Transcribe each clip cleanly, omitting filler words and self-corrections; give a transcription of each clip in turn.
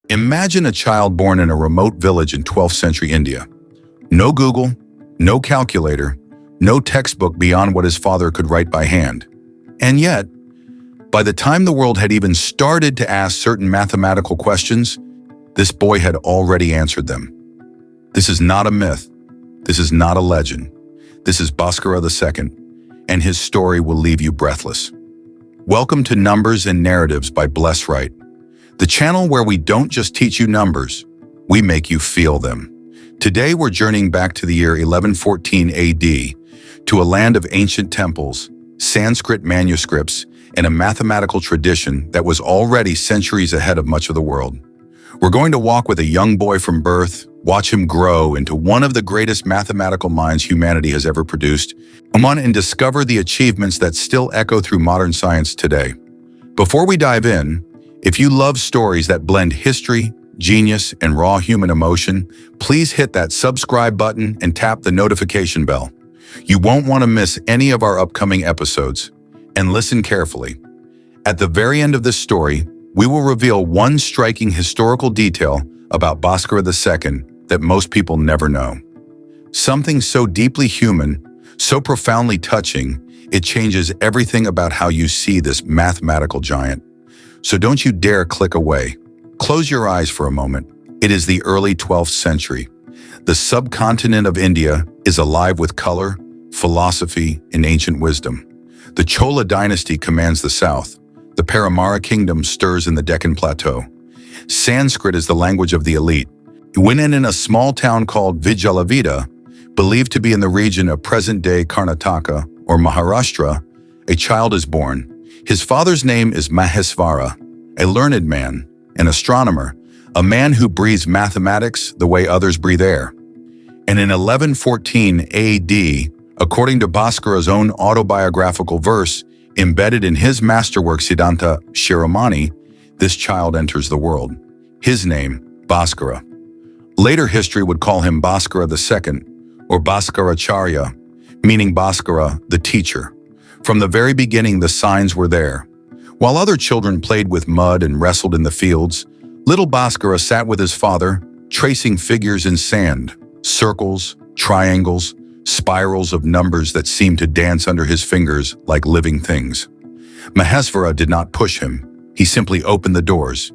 Imagine a child born in a remote village in 12th century India. No Google, no calculator, no textbook beyond what his father could write by hand. And yet, by the time the world had even started to ask certain mathematical questions, this boy had already answered them. This is not a myth. This is not a legend. This is Bhaskara II, and his story will leave you breathless. Welcome to Numbers and Narratives by Bless Wright, the channel where we don't just teach you numbers, we make you feel them. Today we're journeying back to the year 1114 AD, to a land of ancient temples, Sanskrit manuscripts, and a mathematical tradition that was already centuries ahead of much of the world. We're going to walk with a young boy from birth, watch him grow into one of the greatest mathematical minds humanity has ever produced, and discover the achievements that still echo through modern science today. Before we dive in, if you love stories that blend history, genius, and raw human emotion, please hit that subscribe button and tap the notification bell. You won't want to miss any of our upcoming episodes. And listen carefully. At the very end of this story, we will reveal one striking historical detail about Bhaskara II that most people never know. Something so deeply human, so profoundly touching, it changes everything about how you see this mathematical giant. So don't you dare click away. Close your eyes for a moment. It is the early 12th century. The subcontinent of India is alive with color, philosophy, and ancient wisdom. The Chola dynasty commands the south. The Paramara kingdom stirs in the Deccan Plateau. Sanskrit is the language of the elite. When in a small town called Lilavati, believed to be in the region of present-day Karnataka or Maharashtra, a child is born. His father's name is Mahesvara, a learned man, an astronomer, a man who breathes mathematics the way others breathe air. And in 1114 AD, according to Bhaskara's own autobiographical verse, embedded in his masterwork Siddhanta Shiromani, this child enters the world. His name, Bhaskara. Later history would call him Bhaskara II, or Bhaskaracharya, meaning Bhaskara, the teacher. From the very beginning, the signs were there. While other children played with mud and wrestled in the fields, little Bhaskara sat with his father, tracing figures in sand, circles, triangles, spirals of numbers that seemed to dance under his fingers like living things. Mahesvara did not push him. He simply opened the doors,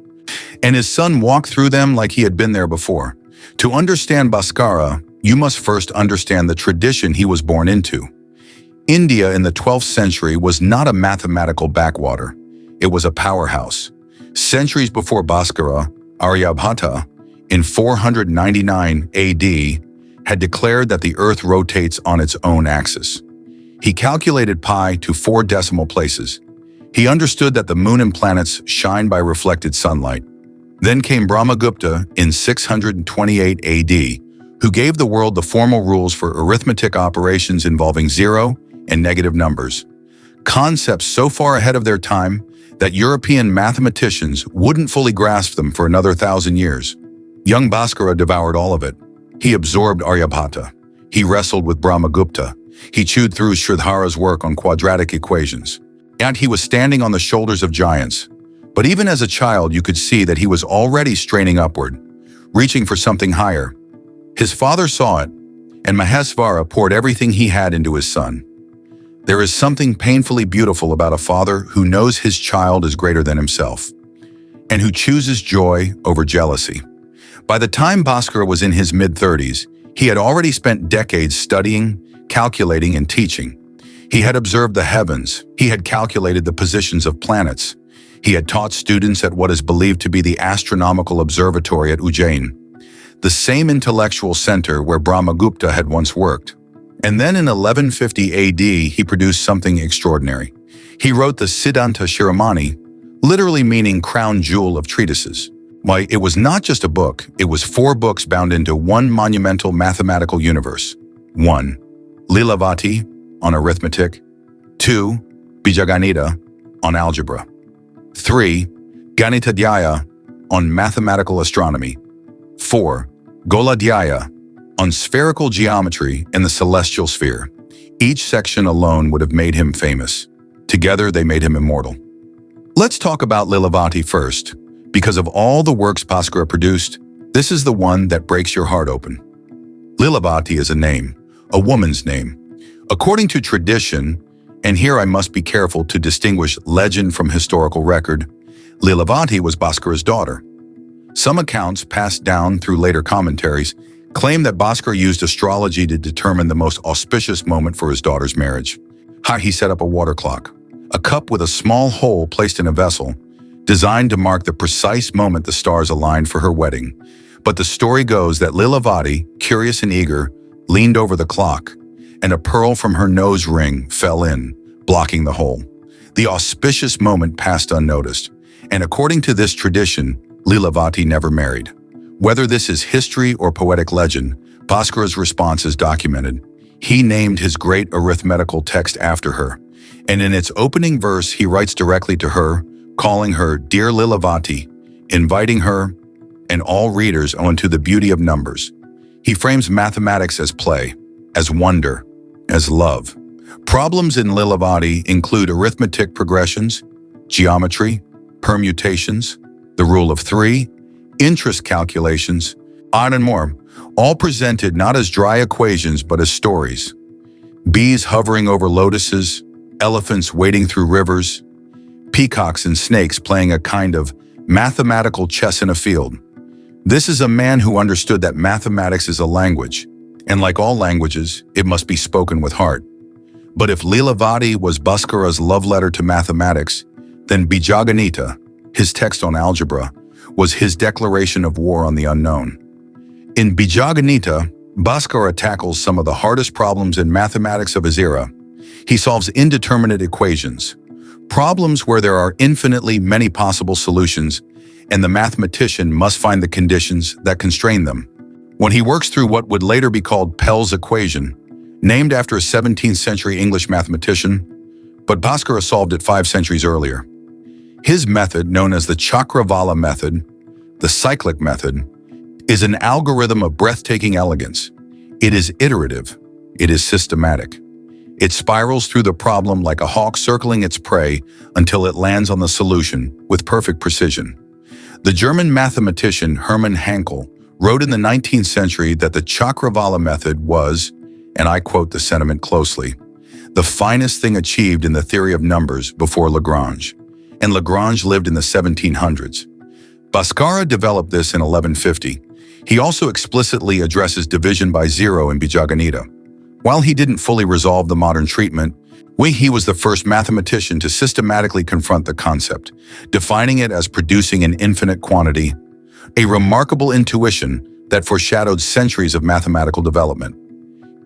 and his son walked through them like he had been there before. To understand Bhaskara, you must first understand the tradition he was born into. India in the 12th century was not a mathematical backwater. It was a powerhouse. Centuries before Bhaskara, Aryabhata, in 499 AD, had declared that the Earth rotates on its own axis. He calculated pi to 4 decimal places. He understood that the moon and planets shine by reflected sunlight. Then came Brahmagupta in 628 AD, who gave the world the formal rules for arithmetic operations involving zero and negative numbers. Concepts so far ahead of their time that European mathematicians wouldn't fully grasp them for another 1,000 years. Young Bhaskara devoured all of it. He absorbed Aryabhata. He wrestled with Brahmagupta. He chewed through Sridhara's work on quadratic equations. And he was standing on the shoulders of giants. But even as a child, you could see that he was already straining upward, reaching for something higher. His father saw it, and Mahesvara poured everything he had into his son. There is something painfully beautiful about a father who knows his child is greater than himself, and who chooses joy over jealousy. By the time Bhaskara was in his mid-30s, he had already spent decades studying, calculating, and teaching. He had observed the heavens. He had calculated the positions of planets. He had taught students at what is believed to be the astronomical observatory at Ujjain, the same intellectual center where Brahmagupta had once worked. And then in 1150 AD, he produced something extraordinary. He wrote the Siddhanta Shiromani, literally meaning crown jewel of treatises. Why, it was not just a book, it was 4 books bound into one monumental mathematical universe. 1. Lilavati, on arithmetic. 2. Bijaganita, on algebra. 3. Ganitadhyaya, on mathematical astronomy. 4. Goladhyaya, on spherical geometry and the celestial sphere. Each section alone would have made him famous. Together, they made him immortal. Let's talk about Lilavati first. Because of all the works Bhaskara produced, this is the one that breaks your heart open. Lilavati is a name, a woman's name. According to tradition, and here I must be careful to distinguish legend from historical record, Lilavati was Bhaskara's daughter. Some accounts, passed down through later commentaries, claim that Bhaskara used astrology to determine the most auspicious moment for his daughter's marriage. He set up a water clock, a cup with a small hole placed in a vessel, designed to mark the precise moment the stars aligned for her wedding. But the story goes that Lilavati, curious and eager, leaned over the clock, and a pearl from her nose ring fell in, blocking the hole. The auspicious moment passed unnoticed, and according to this tradition, Lilavati never married. Whether this is history or poetic legend, Bhaskara's response is documented. He named his great arithmetical text after her, and in its opening verse he writes directly to her, calling her Dear Lilavati, inviting her and all readers onto the beauty of numbers. He frames mathematics as play, as wonder, as love. Problems in Lilavati include arithmetic progressions, geometry, permutations, the rule of three, interest calculations, and more, all presented not as dry equations but as stories. Bees hovering over lotuses, elephants wading through rivers, peacocks and snakes playing a kind of mathematical chess in a field. This is a man who understood that mathematics is a language, and like all languages, it must be spoken with heart. But if Lilavati was Bhaskara's love letter to mathematics, then Bijaganita, his text on algebra, was his declaration of war on the unknown. In Bijaganita, Bhaskara tackles some of the hardest problems in mathematics of his era. He solves indeterminate equations, problems where there are infinitely many possible solutions, and the mathematician must find the conditions that constrain them. When he works through what would later be called Pell's equation, named after a 17th century English mathematician, but Bhaskara solved it 5 centuries earlier. His method, known as the Chakravala method, the cyclic method, is an algorithm of breathtaking elegance. It is iterative. It is systematic. It spirals through the problem like a hawk circling its prey until it lands on the solution with perfect precision. The German mathematician Hermann Hankel wrote in the 19th century that the Chakravala method was, and I quote the sentiment closely, the finest thing achieved in the theory of numbers before Lagrange, and Lagrange lived in the 1700s. Bhaskara developed this in 1150. He also explicitly addresses division by zero in Bijaganita. While he didn't fully resolve the modern treatment, he was the first mathematician to systematically confront the concept, defining it as producing an infinite quantity, a remarkable intuition that foreshadowed centuries of mathematical development.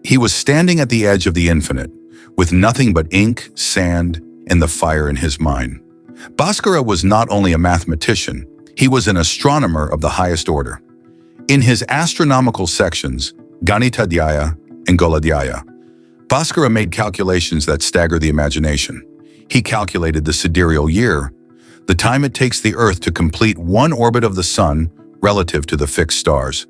He was standing at the edge of the infinite, with nothing but ink, sand, and the fire in his mind. Bhaskara was not only a mathematician, he was an astronomer of the highest order. In his astronomical sections, Ganitadhyaya and Goladhyaya, Bhaskara made calculations that stagger the imagination. He calculated the sidereal year, the time it takes the Earth to complete one orbit of the Sun relative to the fixed stars,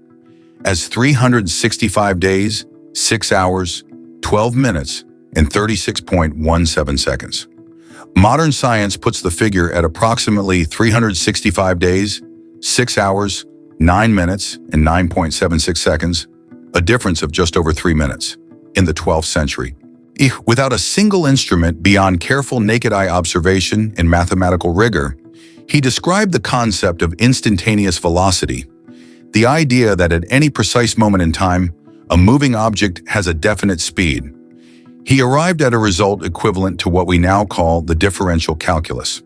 as 365 days, 6 hours, 12 minutes, and 36.17 seconds. Modern science puts the figure at approximately 365 days, 6 hours, 9 minutes, and 9.76 seconds, a difference of just over 3 minutes, in the 12th century. Without a single instrument beyond careful naked-eye observation and mathematical rigor, he described the concept of instantaneous velocity, the idea that at any precise moment in time, a moving object has a definite speed. He arrived at a result equivalent to what we now call the differential calculus.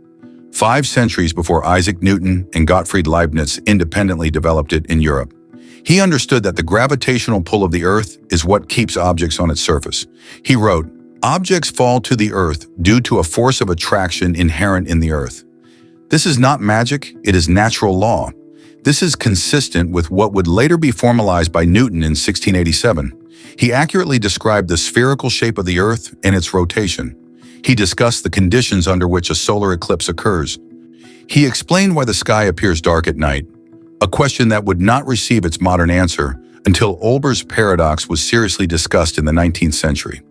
5 centuries before Isaac Newton and Gottfried Leibniz independently developed it in Europe. He understood that the gravitational pull of the Earth is what keeps objects on its surface. He wrote, "Objects fall to the Earth due to a force of attraction inherent in the Earth. This is not magic, it is natural law. This is consistent with what would later be formalized by Newton in 1687. He accurately described the spherical shape of the Earth and its rotation. He discussed the conditions under which a solar eclipse occurs. He explained why the sky appears dark at night, a question that would not receive its modern answer until Olber's paradox was seriously discussed in the 19th century.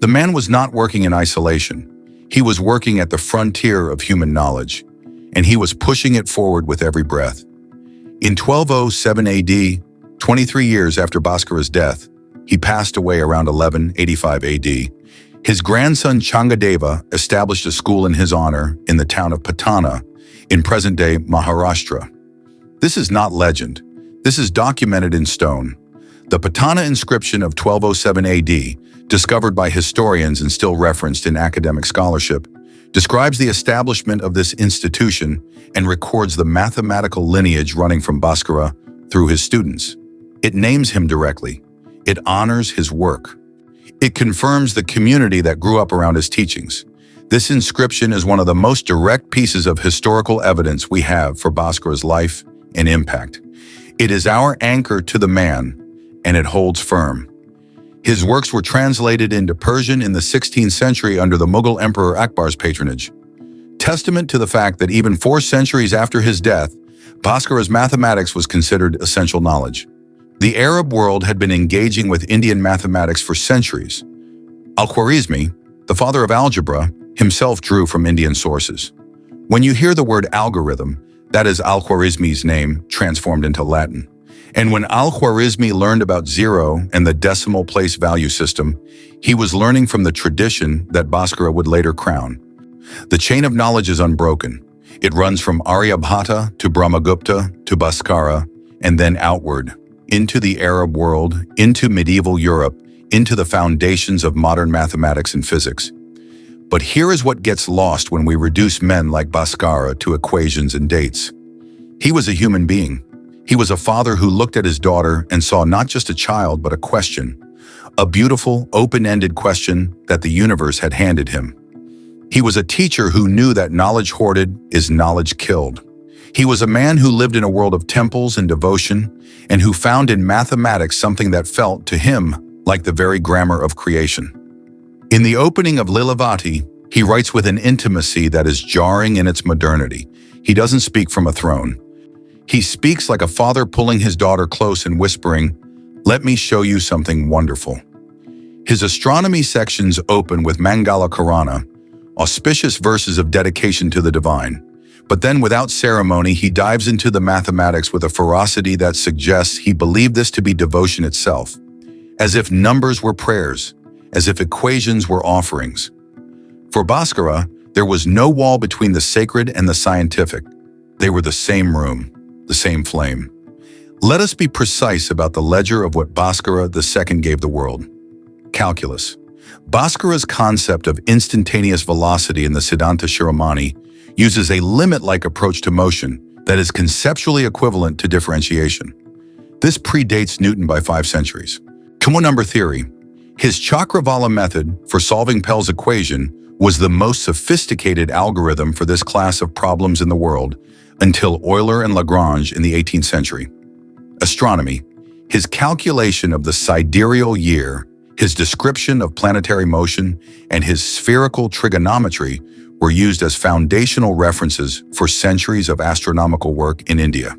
The man was not working in isolation. He was working at the frontier of human knowledge. and he was pushing it forward with every breath. In 1207 AD, 23 years after Bhaskara's death, he passed away around 1185 AD. His grandson Changadeva established a school in his honor in the town of Patana, in present-day Maharashtra. This is not legend. This is documented in stone. The Patana inscription of 1207 AD, discovered by historians and still referenced in academic scholarship, describes the establishment of this institution and records the mathematical lineage running from Bhaskara through his students. It names him directly. It honors his work. It confirms the community that grew up around his teachings. This inscription is one of the most direct pieces of historical evidence we have for Bhaskara's life and impact. It is our anchor to the man, and it holds firm. His works were translated into Persian in the 16th century under the Mughal Emperor Akbar's patronage. Testament to the fact that even 4 centuries after his death, Bhaskara's mathematics was considered essential knowledge. The Arab world had been engaging with Indian mathematics for centuries. Al-Khwarizmi, the father of algebra, himself drew from Indian sources. When you hear the word algorithm, that is Al-Khwarizmi's name transformed into Latin. And when Al-Khwarizmi learned about zero and the decimal place value system, he was learning from the tradition that Bhaskara would later crown. The chain of knowledge is unbroken. It runs from Aryabhata to Brahmagupta to Bhaskara, and then outward, into the Arab world, into medieval Europe, into the foundations of modern mathematics and physics. But here is what gets lost when we reduce men like Bhaskara to equations and dates. He was a human being. He was a father who looked at his daughter and saw not just a child, but a question. A beautiful, open-ended question that the universe had handed him. He was a teacher who knew that knowledge hoarded is knowledge killed. He was a man who lived in a world of temples and devotion, and who found in mathematics something that felt, to him, like the very grammar of creation. In the opening of Lilavati, he writes with an intimacy that is jarring in its modernity. He doesn't speak from a throne. He speaks like a father pulling his daughter close and whispering, "Let me show you something wonderful." His astronomy sections open with Mangala Karana, auspicious verses of dedication to the divine. But then, without ceremony, he dives into the mathematics with a ferocity that suggests he believed this to be devotion itself, as if numbers were prayers, as if equations were offerings. For Bhaskara, there was no wall between the sacred and the scientific. They were the same room, the same flame. Let us be precise about the ledger of what Bhaskara II gave the world. Calculus. Bhaskara's concept of instantaneous velocity in the Siddhanta Shiromani uses a limit-like approach to motion that is conceptually equivalent to differentiation. This predates Newton by 5 centuries. Kumo number theory. His Chakravala method for solving Pell's equation was the most sophisticated algorithm for this class of problems in the world until Euler and Lagrange in the 18th century. Astronomy. His calculation of the sidereal year, his description of planetary motion, and his spherical trigonometry were used as foundational references for centuries of astronomical work in India.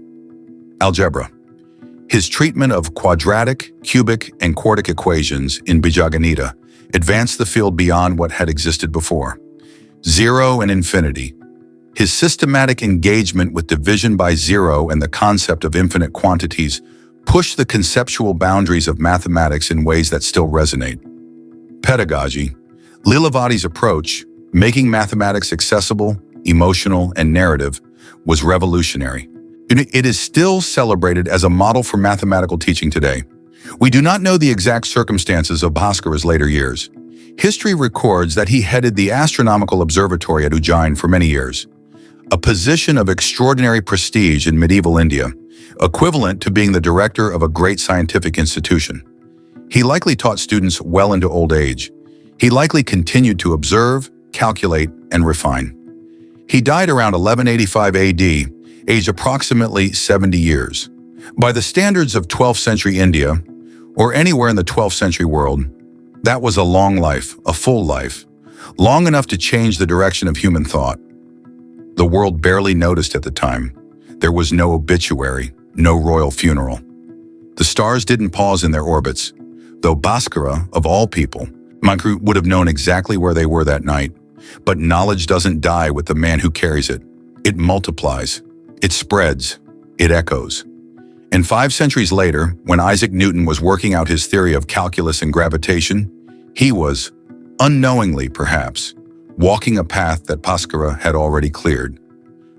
Algebra. His treatment of quadratic, cubic, and quartic equations in Bijaganita advanced the field beyond what had existed before. Zero and infinity. His systematic engagement with division by zero and the concept of infinite quantities pushed the conceptual boundaries of mathematics in ways that still resonate. Pedagogy. Lilavati's approach, making mathematics accessible, emotional, and narrative, was revolutionary. It is still celebrated as a model for mathematical teaching today. We do not know the exact circumstances of Bhaskara's later years. History records that he headed the astronomical observatory at Ujjain for many years, a position of extraordinary prestige in medieval India, equivalent to being the director of a great scientific institution. He likely taught students well into old age. He likely continued to observe, calculate, and refine. He died around 1185 AD, aged approximately 70 years. By the standards of 12th century India, or anywhere in the 12th century world, that was a long life, a full life, long enough to change the direction of human thought. The world barely noticed at the time. There was no obituary, no royal funeral. The stars didn't pause in their orbits, though Bhaskara, of all people, Mankru would have known exactly where they were that night. But knowledge doesn't die with the man who carries it. It multiplies. It spreads. It echoes. And 5 centuries later, when Isaac Newton was working out his theory of calculus and gravitation, he was, unknowingly perhaps, walking a path that Bhaskara had already cleared.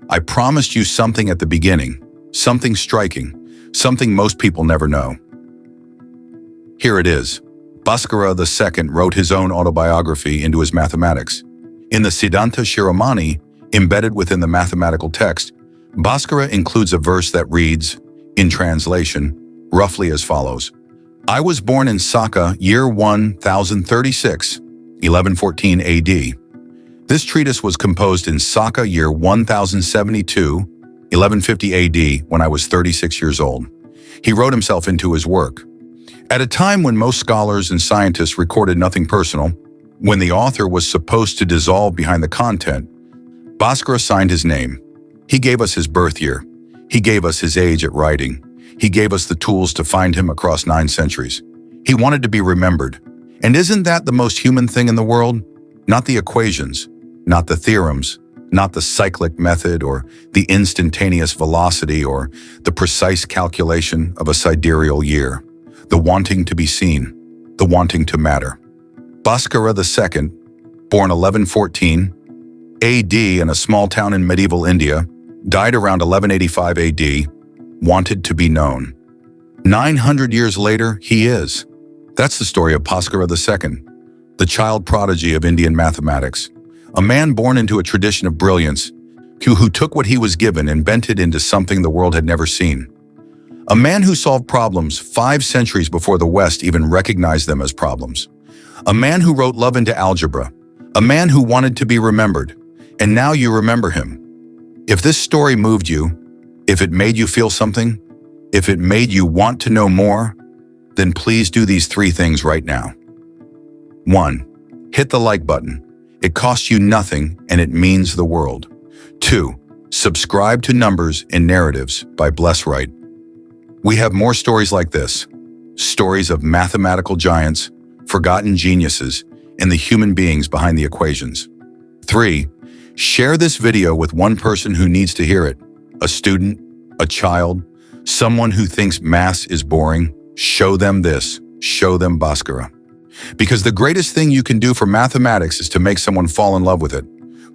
I promised you something at the beginning, something striking, something most people never know. Here it is. Bhaskara II wrote his own autobiography into his mathematics. In the Siddhanta Shiromani, embedded within the mathematical text, Bhaskara includes a verse that reads, in translation, roughly as follows. I was born in Saka, year 1036, 1114 AD. This treatise was composed in Saka, year 1072, 1150 AD, when I was 36 years old. He wrote himself into his work. At a time when most scholars and scientists recorded nothing personal, when the author was supposed to dissolve behind the content, Bhaskara signed his name. He gave us his birth year. He gave us his age at writing. He gave us the tools to find him across 9 centuries. He wanted to be remembered. And isn't that the most human thing in the world? Not the equations, not the theorems, not the cyclic method or the instantaneous velocity or the precise calculation of a sidereal year. The wanting to be seen, the wanting to matter. Bhaskara II, born 1114 AD in a small town in medieval India, died around 1185 AD, wanted to be known. 900 years later, he is. That's the story of Bhaskara II, the child prodigy of Indian mathematics, a man born into a tradition of brilliance, who took what he was given and bent it into something the world had never seen. A man who solved problems 5 centuries before the West even recognized them as problems. A man who wrote love into algebra. A man who wanted to be remembered. And now you remember him. If this story moved you, if it made you feel something, if it made you want to know more, then please do these 3 things right now. 1. Hit the like button. It costs you nothing and it means the world. 2. Subscribe to Numbers and Narratives by Bless Wright. We have more stories like this, stories of mathematical giants, forgotten geniuses, and the human beings behind the equations. 3. Share this video with one person who needs to hear it, a student, a child, someone who thinks math is boring. Show them this, show them Bhaskara. Because the greatest thing you can do for mathematics is to make someone fall in love with it.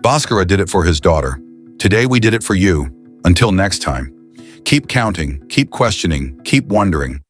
Bhaskara did it for his daughter. Today we did it for you. Until next time. Keep counting, keep questioning, keep wondering.